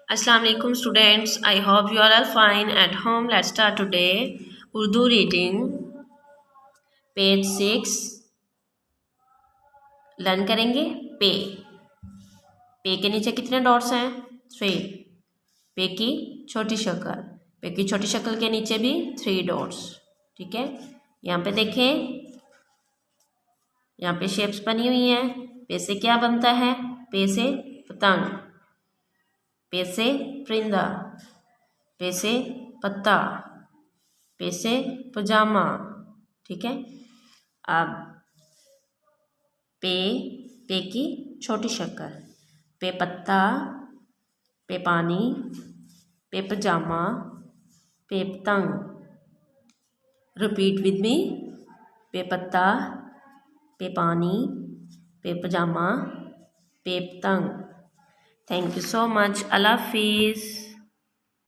Assalamu alaikum students. I hope you are all fine at home. Let's start today. Urdu reading page 6. Learn करेंगे पे। पे के नीचे कितने डॉट्स हैं? 3। पे की छोटी शक्ल। पे की छोटी शक्ल के नीचे भी 3 डॉट्स। ठीक है, यहाँ पे देखें, यहाँ पे शेप्स बनी हुई हैं। पे से क्या बनता है? पे से पतंग, पे से परिंदा, पे से पत्ता, पे से पजामा। ठीक है, अब पे की छोटी शक्ल, पे पत्ता, पे पानी, पे पजामा, पे पतंग। रिपीट विद मी, पे पत्ता, पे पानी, पे पजामा, पे पतंग। Thank you so much. अल्लाह हाफिज़।